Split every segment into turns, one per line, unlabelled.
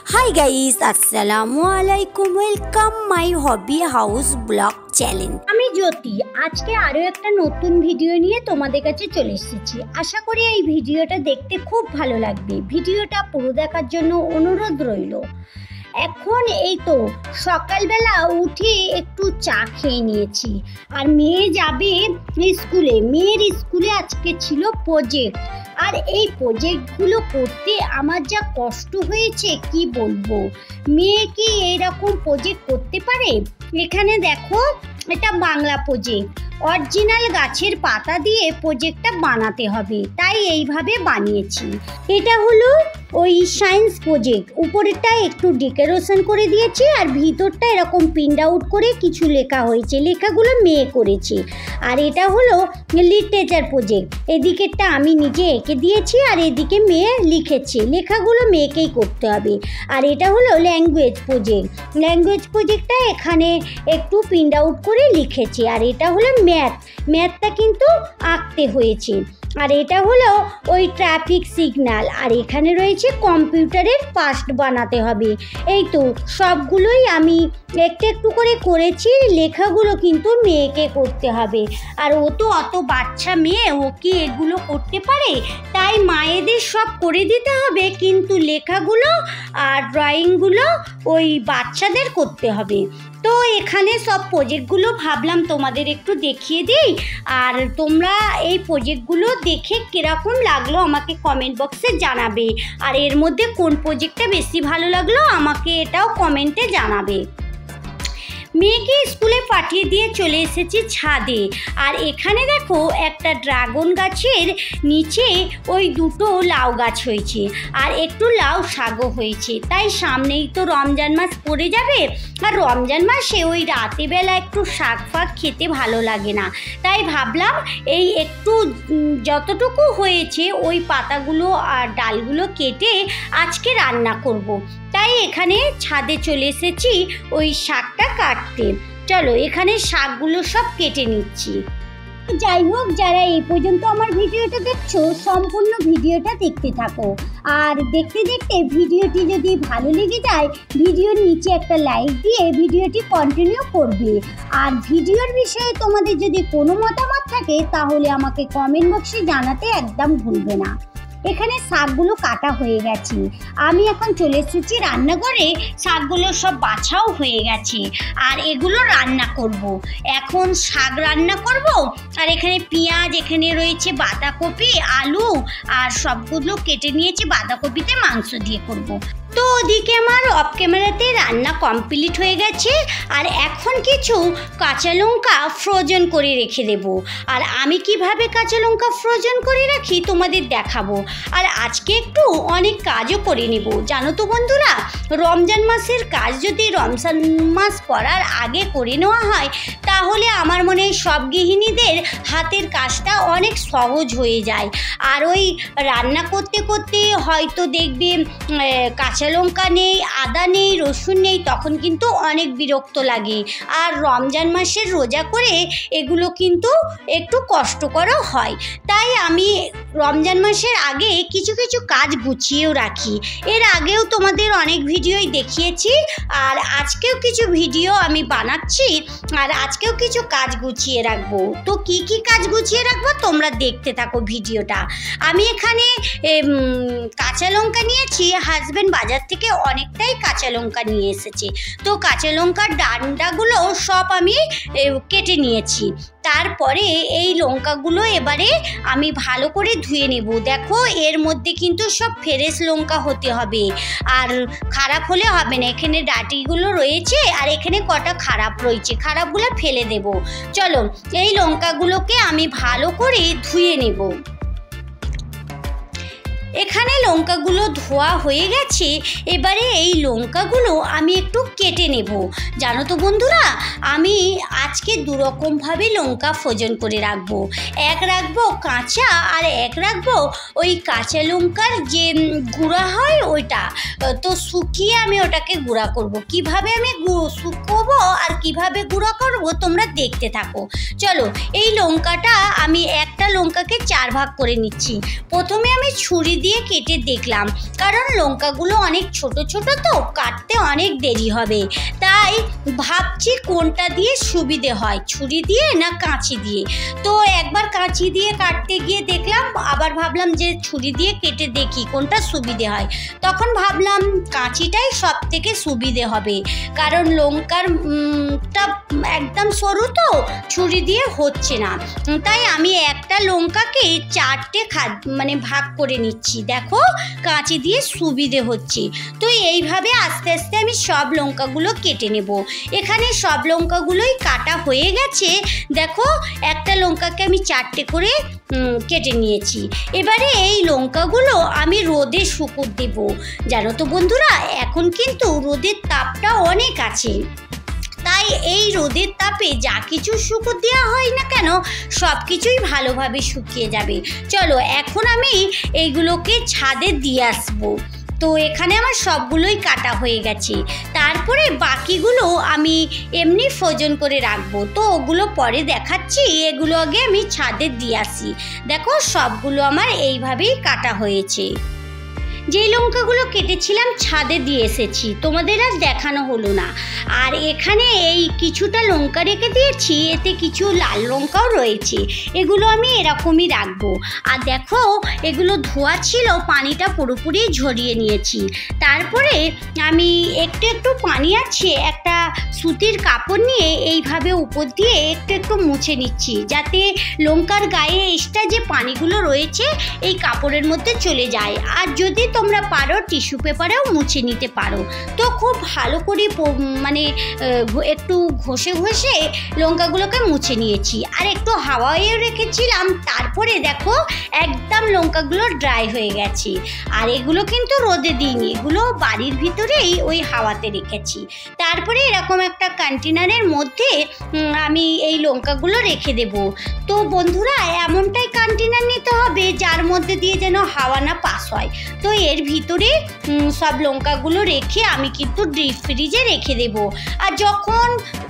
Hi guys, Assalamualaikum. Welcome my hobby house blog channel.
আমি জ্যোতি আজকে আরো একটা নতুন ভিডিও নিয়ে তোমাদের কাছে চলে এসেছি। আশা করি এই ভিডিওটা দেখতে খুব ভালো লাগবে। ভিডিওটা পুরো দেখার জন্য অনুরোধ রইল। এখন এই তো সকালবেলা উঠে একটু চা খেয়ে নিয়েছি, আর মেয়ে যাবে স্কুলে। মেয়ের স্কুলে আজকে ছিল প্রজেক্ট, আর এই প্রজেক্টগুলো করতে আমার যা কষ্ট হয়েছে কি বলবো। মেয়ে কি এইরকম প্রজেক্ট করতে পারে? এখানে দেখো, এটা বাংলা প্রজেক্ট। অরিজিনাল গাছের পাতা দিয়ে প্রজেক্টটা বানাতে হবে, তাই এইভাবে বানিয়েছি। এটা হলো ওই সায়েন্স প্রজেক্ট। উপরেরটা একটু ডেকোরেশন করে দিয়েছি, আর ভিতরটা এরকম প্রিন্ট আউট করে কিছু লেখা হয়েছে। লেখাগুলো মেয়ে করেছে। আর এটা হলো লিটারেচার প্রজেক্ট। এদিকেরটা আমি নিজে এঁকে দিয়েছি, আর এদিকে মেয়ে লিখেছে। লেখাগুলো মেয়েকেই করতে হবে। আর এটা হলো ল্যাঙ্গুয়েজ প্রজেক্ট। ল্যাঙ্গুয়েজ প্রজেক্টটা এখানে একটু প্রিন্ট আউট করে লিখেছে। আর এটা হলো ম্যাথটা কিন্তু আঁকতে হয়েছে। আর এটা হলো ওই ট্রাফিক সিগন্যাল। আর এখানে রয়েছে কম্পিউটারের পাস্ট বানাতে হবে। এই তো সবগুলোই আমি একটু একটু করে করেছি। লেখাগুলো কিন্তু মেয়েকে করতে হবে, আর ও তো অত বাচ্চা মেয়ে, ও কি এগুলো করতে পারে? তাই মায়েদের সব করে দিতে হবে, কিন্তু লেখাগুলো আর ড্রয়িংগুলো ওই বাচ্চাদের করতে হবে। তো এখানে সব প্রজেক্টগুলো ভাবলাম তোমাদের একটু দেখিয়ে দিই। আর তোমরা এই প্রজেক্টগুলো দেখে কীরকম লাগলো আমাকে কমেন্ট বক্সে জানাবে। আর এর মধ্যে কোন প্রজেক্টটা বেশি ভালো লাগলো আমাকে এটাও কমেন্টে জানাবে। মেয়েকে স্কুলে পাঠিয়ে দিয়ে চলে এসেছি ছাদে। আর এখানে দেখো, একটা ড্রাগন গাছের নিচে ওই দুটো লাউ গাছ হয়েছে, আর একটু লাউ শাকও হয়েছে। তাই সামনেই তো রমজান মাস পড়ে যাবে, আর রমজান মাসে ওই রাতেবেলা একটু শাক ফাক খেতে ভালো লাগে না। তাই ভাবলাম এই একটু যতটুকু হয়েছে ওই পাতাগুলো আর ডালগুলো কেটে আজকে রান্না করব। তাই এখানে ছাদে চলে এসেছি ওই শাকটা কাটতে। চলো এখানে শাকগুলো সব কেটে নিচ্ছি। যাই হোক, যারা এই পর্যন্ত আমার ভিডিওটা দেখছো, সম্পূর্ণ ভিডিওটা দেখতে থাকো। আর দেখতে দেখতে ভিডিওটি যদি ভালো লেগে যায়, ভিডিওর নিচে একটা লাইক দিয়ে ভিডিওটি কন্টিনিউ করবে। আর ভিডিওর বিষয়ে তোমাদের যদি কোনো মতামত থাকে, তাহলে আমাকে কমেন্ট বক্সে জানাতে একদম ভুলবে না। এখানে শাকগুলো কাটা হয়ে গেছে। আমি এখন চলে এসেছি রান্নাঘরে। শাকগুলো সব বাছাও হয়ে গেছে, আর এগুলো রান্না করব। এখন শাক রান্না করব। আর এখানে পেঁয়াজ, এখানে রয়েছে বাঁধাকপি, আলু, আর সবগুলো কেটে নিয়েছি। বাঁধাকপিতে মাংস দিয়ে করব। তো ওদিকে আমার অফ ক্যামেরাতে রান্না কমপ্লিট হয়ে গেছে। আর এখন কিছু কাঁচা লঙ্কা ফ্রোজেন করে রেখে দেব। আর আমি কিভাবে কাঁচা লঙ্কা ফ্রোজেন করে রাখি তোমাদের দেখাবো। আর আজকে একটু অনেক কাজও করে নেব, জানো তো বন্ধুরা। রমজান মাসের কাজ যদি রমজান মাস পড়ার আগে করে নেওয়া হয়, তাহলে আমার মনে হয় সব গৃহিণীদের হাতের কাজটা অনেক সহজ হয়ে যায়। আর ওই রান্না করতে করতে হয়তো দেখবে কাঁচা লঙ্কা নেই, আদা নেই, রসুন নেই, তখন কিন্তু অনেক বিরক্ত লাগে। আর রমজান মাসের রোজা করে এগুলো কিন্তু একটু কষ্টকরও হয়। তাই আমি রমজান মাসের আগে কিছু কিছু কাজ গুছিয়েও রাখি। এর আগেও তোমাদের অনেক ভিডিওই দেখিয়েছি, আর আজকেও কিছু ভিডিও আমি বানাচ্ছি। আর আজকেও কিছু কাজ গুছিয়ে রাখবো। তো কি কি কাজ গুছিয়ে রাখবো তোমরা দেখতে থাকো ভিডিওটা। আমি এখানে কাঁচা লঙ্কা নিয়েছি। হাজব্যান্ড বাজার থেকে অনেকটাই কাঁচা লঙ্কা নিয়ে এসেছে। তো কাঁচা লঙ্কার ডান্ডাগুলো সব আমি কেটে নিয়েছি। তারপরে এই লঙ্কাগুলো এবারে আমি ভালো করে ধুয়ে নেব। দেখো, এর মধ্যে কিন্তু সব ফ্রেশ লঙ্কা হতে হবে, আর খারাপ হলে হবে না। এখানে ডাঁটিগুলো রয়েছে, আর এখানে কটা খারাপ রয়েছে, খারাপগুলো ফেলে দেব। চলো এই লঙ্কাগুলোকে আমি ভালো করে ধুয়ে নেব। এখানে লঙ্কাগুলো ধোয়া হয়ে গেছে। এবারে এই লঙ্কাগুলো আমি একটু কেটে নেব। জানো তো বন্ধুরা, আমি আজকে দুরকমভাবে লঙ্কা ফ্রোজেন করে রাখবো। এক রাখবো কাঁচা, আর এক রাখবো ওই কাঁচা লঙ্কার যে গুঁড়া হয় ওইটা। তো শুকিয়ে আমি ওটাকে গুঁড়া করব। কিভাবে আমি শুকোবো আর কিভাবে গুঁড়া করব তোমরা দেখতে থাকো। চলো এই লঙ্কাটা আমি একটা লঙ্কাকে 4 ভাগ করে নিচ্ছি। প্রথমে আমি ছুরি
দিয়ে কেটে দেখলাম, কারণ লঙ্কাগুলো অনেক ছোট ছোট তো কাটতে অনেক দেরি হবে, তাই ভাবছি কোনটা দিয়ে সুবিধে হয়, ছুরি দিয়ে না কাঁচি দিয়ে। তো একবার কাঁচি দিয়ে কাটতে গিয়ে দেখলাম, আবার ভাবলাম যে ছুরি দিয়ে কেটে দেখি কোনটা সুবিধে হয়। তখন ভাবলাম কাঁচিটাই সব থেকে সুবিধে হবে, কারণ লঙ্কার টা একদম সরু তো ছুরি দিয়ে হচ্ছে না। তাই আমি একটা লঙ্কাকে 4টে ভাগ করে নিচ্ছি, দেখো কাঁচি দিয়ে সুবিধে হচ্ছে। তো এইভাবে আস্তে আস্তে আমি সব লঙ্কাগুলো কেটে নেব। এখানে সব লঙ্কাগুলোই কাটা হয়ে গেছে, দেখো একটা লঙ্কাকে আমি 4টে করে কেটে নিয়েছি। এবারে এই লঙ্কাগুলো আমি রোদে শুকোতে দেব। জানো তো বন্ধুরা, এখন কিন্তু রোদের তাপটা অনেক আছে, তাই এই রোদের তাপে যা কিছু শুকোতে দেওয়া হয় না কেন সব কিছুই ভালোভাবে শুকিয়ে যাবে। চলো এখন আমি এইগুলোকে ছাদে দিয়ে আসবো। তো এখানে আমার সবগুলোই কাটা হয়ে গেছে, তারপরে বাকিগুলো আমি এমনি ফ্রোজেন করে রাখবো। তো ওগুলো পরে দেখাচ্ছি, এগুলো আগে আমি ছাদে দিয়ে আসি। দেখো সবগুলো আমার এইভাবেই কাটা হয়েছে। যেই লঙ্কাগুলো কেটেছিলাম ছাদে দিয়ে এসেছি, তোমাদের আর দেখানো হলো না। আর এখানে এই কিছুটা লঙ্কা রেখে দিয়েছি, এতে কিছু লাল লঙ্কাও রয়েছে, এগুলো আমি এরকমই রাখবো। আর দেখো এগুলো ধোয়া ছিল, পানিটা পুরোপুরি ঝরিয়ে নিয়েছি। তারপরে আমি একটু একটু পানি আছে একটা সুতির কাপড় নিয়ে এইভাবে উপর দিয়ে একটু একটু মুছে নিচ্ছি, যাতে লঙ্কার গায়ে এক্সট্রা যে পানিগুলো রয়েছে এই কাপড়ের মধ্যে চলে যায়। আর যদি তোমরা পারো টিস্যু পেপারেও মুছে নিতে পারো। তো খুব ভালো করে একটু ঘষে ঘষে লঙ্কাগুলোকে মুছে নিয়েছি, আর একটু হাওয়ায়ও রেখেছিলাম। তারপরে দেখো একদম লঙ্কাগুলো ড্রাই হয়ে গেছে। আর এগুলো কিন্তু রোদে দিইনি, এগুলো বাড়ির ভিতরেই ওই হাওয়াতে রেখেছি। তারপরে এরকম একটা কন্টেনারের মধ্যে আমি এই লঙ্কাগুলো রেখে দেব। তো বন্ধুরা, এমনটাই কন্টেনার নিতে হবে যার মধ্যে দিয়ে যেন হাওয়া না পাস হয়। তো এর ভিতরে সব লঙ্কাগুলো রেখে আমি কিন্তু ডিপ ফ্রিজে রেখে দেব। আর যখন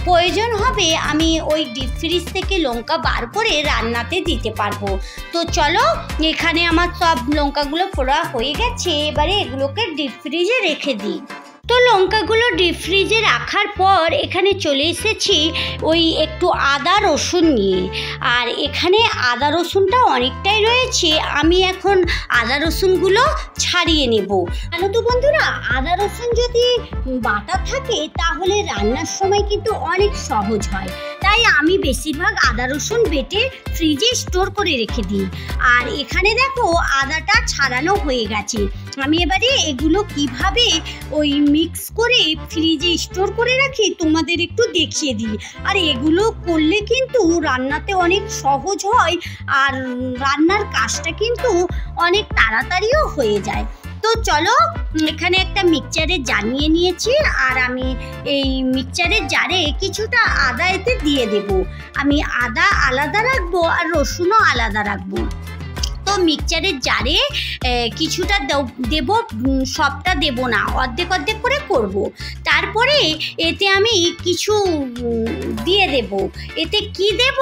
প্রয়োজন হবে আমি ওই ডিপ ফ্রিজ থেকে লঙ্কা বার করে রান্নাতে দিতে পারবো। তো চলো, এখানে আমার সব লঙ্কাগুলো পোড়া হয়ে গেছে, এবারে এগুলোকে ডিপ ফ্রিজে রেখে দিই। তো লঙ্কাগুলো ডিপ ফ্রিজে রাখার পর এখানে চলে এসেছি ওই একটু আদা রসুন নিয়ে। আর এখানে আদা রসুনটা অনেকটাই রয়েছে, আমি এখন আদা রসুনগুলো ছাড়িয়ে নেব। জানো তো বন্ধুরা, আদা রসুন যদি বাটা থাকে তাহলে রান্নার সময় কিন্তু অনেক সহজ হয়, তাই আমি বেশিরভাগ আদা রসুন বেটে ফ্রিজে স্টোর করে রেখে দিই। আর এখানে দেখো আদাটা ছাড়ানো হয়ে গেছে। আমি এবারে এগুলো কিভাবে ওই মিক্স করে ফ্রিজে স্টোর করে রাখি তোমাদের একটু দেখিয়ে দিই। আর এগুলো করলে কিন্তু রান্নাতে অনেক সহজ হয়, আর রান্নার কাজটা কিন্তু অনেক তাড়াতাড়িও হয়ে যায়। তো চলো, এখানে একটা মিক্সচারের জার নিয়ে নিয়েছি, আর আমি এই মিক্সচারের জারে কিছুটা আদা এতে দিয়ে দেব। আমি আদা আলাদা রাখবো আর রসুনও আলাদা রাখবো। তো মিক্সচারের জারে কিছুটা দেব, সবটা দেব না, অর্ধেক অর্ধেক করে করব। তারপরে এতে আমি কিছু দিয়ে দেব। এতে কি দেব?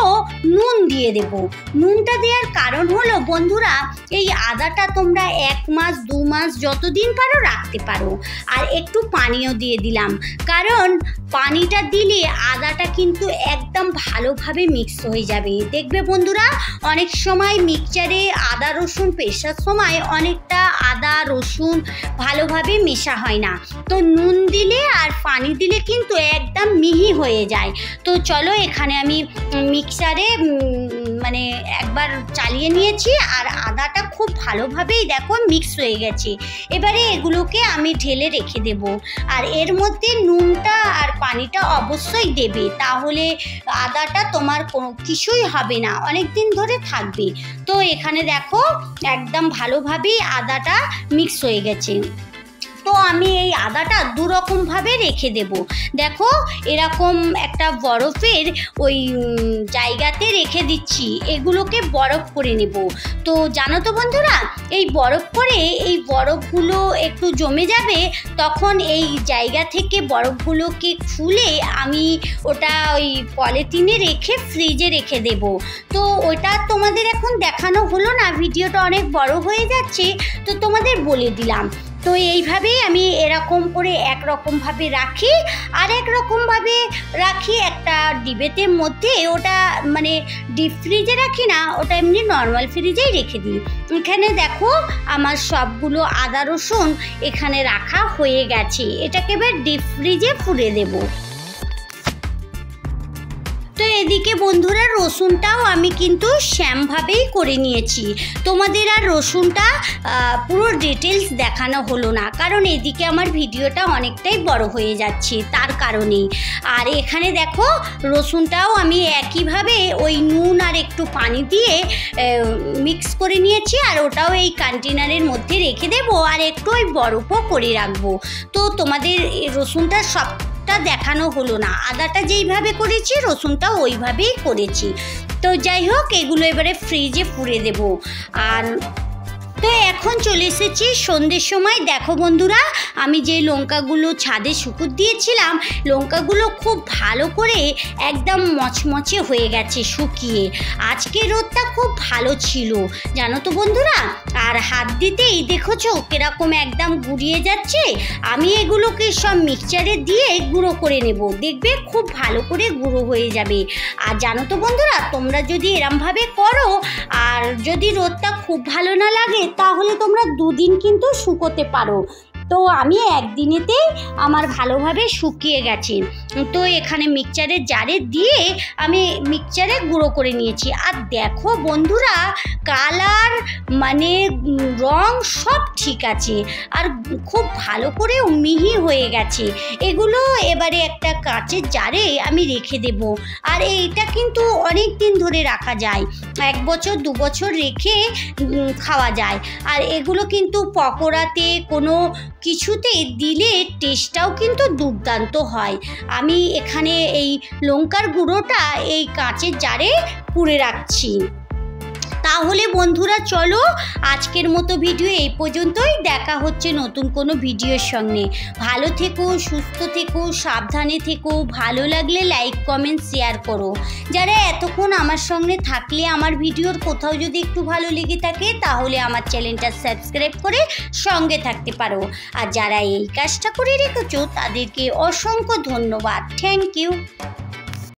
নুন দিয়ে দেব। নুনটা দেওয়ার কারণ হলো বন্ধুরা, এই আদাটা তোমরা 1 মাস 2 মাস যতদিন পারো রাখতে পারো। আর একটু পানিও দিয়ে দিলাম, কারণ পানিটা দিলে আদাটা কিন্তু একদম ভালোভাবে মিক্স হয়ে যাবে। দেখবে বন্ধুরা, অনেক সময় মিক্সচারে আদা রসুন পেশার সময় অনেকটা আদা রসুন ভালোভাবে মেশা হয় না। তো নুন দিলে আর পানি দিলে কিন্তু একদম মিহি হয়ে যায়। তো চলো, এখানে আমি মিক্সারে একবার চালিয়ে নিয়েছি, আর আদাটা খুব ভালোভাবেই দেখো মিক্স হয়ে গেছে। এবারে এগুলোকে আমি ঢেলে রেখে দেব। আর এর মধ্যে নুনটা আর পানিটা অবশ্যই দেবে, তাহলে আদাটা তোমার কোনো কিছুই হবে না, অনেক দিন ধরে থাকবে। তো এখানে দেখো একদম ভালোভাবেই আদাটা মিক্স হয়ে গেছে। তো আমি এই আদাটা দুরকমভাবে রেখে দেব। দেখো এরকম একটা বরফের ওই জায়গাতে রেখে দিচ্ছি, এগুলোকে বরফ করে নেব। তো জানো তো বন্ধুরা, এই বরফ করে এই বরফগুলো একটু জমে যাবে, তখন এই জায়গা থেকে বরফগুলোকে খুলে আমি ওটা ওই পলিথিনে রেখে ফ্রিজে রেখে দেব। তো ওটা তোমাদের এখন দেখানো হলো না, ভিডিওটা অনেক বড় হয়ে যাচ্ছে, তো তোমাদের বলে দিলাম। তো এইভাবেই আমি এরকম করে একরকমভাবে রাখি, আর একরকমভাবে রাখি একটা ডিবেতের মধ্যে। ওটা মানে ডিপ ফ্রিজে রাখি না, ওটা এমনি নর্মাল ফ্রিজেই রেখে দিই। এখানে দেখো আমার সবগুলো আদা রসুন এখানে রাখা হয়ে গেছে, এটাকে এবার ডিপ ফ্রিজে পুরে দেবো। তো এদিকে বন্ধুরা রসুনটাও আমি কিন্তু শ্যামভাবেই করে নিয়েছি। তোমাদের আর রসুনটা পুরো ডিটেলস দেখানো হলো না, কারণ এদিকে আমার ভিডিওটা অনেকটাই বড় হয়ে যাচ্ছে, তার কারণেই। আর এখানে দেখো রসুনটাও আমি একইভাবে ওই নুন আর একটু পানি দিয়ে মিক্স করে নিয়েছি, আর ওটাও এই কন্টেনারের মধ্যে রেখে দেবো, আর একটু ওই বরফও করে রাখবো। তো তোমাদের রসুনটা সব দেখানো হলো না, আদাটা যেইভাবে করেছি রসুনটা ওইভাবেই করেছি। তো যাই হোক, এগুলো এবারে ফ্রিজে পুরে দেব। আর তো এখন চলে এসেছি সন্ধ্যের সময়। দেখো বন্ধুরা, আমি যে লঙ্কাগুলো ছাদে শুকুর দিয়েছিলাম, লঙ্কাগুলো খুব ভালো করে একদম মচমচে হয়ে গেছে শুকিয়ে। আজকে রোদটা খুব ভালো ছিল জানো তো বন্ধুরা। আর হাত দিতেই দেখেছো কিরকম একদম গুড়িয়ে যাচ্ছে। আমি এগুলোকে সব মিক্সচারে দিয়ে গুঁড়ো করে নেব, দেখবে খুব ভালো করে গুঁড়ো হয়ে যাবে। আর জানো তো বন্ধুরা, তোমরা যদি এরমভাবে করো, আর যদি রোদটা খুব ভালো না লাগে, তাহলে তোমরা 2 দিন কিন্তু শুকোতে পারো। তো আমি একদিনেতেই আমার ভালোভাবে শুকিয়ে গেছে। তো এখানে মিক্সচারের জারে দিয়ে আমি মিক্সচারে গুঁড়ো করে নিয়েছি। আর দেখো বন্ধুরা, কালার মানে রং সব ঠিক আছে, আর খুব ভালো করেও মিহি হয়ে গেছে। এগুলো এবারে একটা কাঁচের জারে আমি রেখে দেব। আর এইটা কিন্তু অনেক দিন ধরে রাখা যায়, 1 বছর 2 বছর রেখে খাওয়া যায়। আর এগুলো কিন্তু পকোড়াতে কোনো কিছুতে দিলে টেস্টটাও কিন্তু দুর্দান্ত হয়। আমি এখানে এই লঙ্কার গুঁড়োটা এই কাঁচের জারে পুরে রাখছি। তাহলে বন্ধুরা চলো, আজকের মতো ভিডিও এই পর্যন্তই। দেখা হচ্ছে নতুন কোনো ভিডিওর সঙ্গে। ভালো থেকো, সুস্থ থেকো, সাবধানে থেকো। ভালো লাগলে লাইক কমেন্ট শেয়ার করো। যারা এতক্ষণ আমার সঙ্গে থাকলে, আমার ভিডিওর কোথাও যদি একটু ভালো লেগে থাকে, তাহলে আমার চ্যানেলটা সাবস্ক্রাইব করে সঙ্গে থাকতে পারো। আর যারা এই কাজটা করে রেখেছো, তাদেরকে অসংখ্য ধন্যবাদ। Thank you.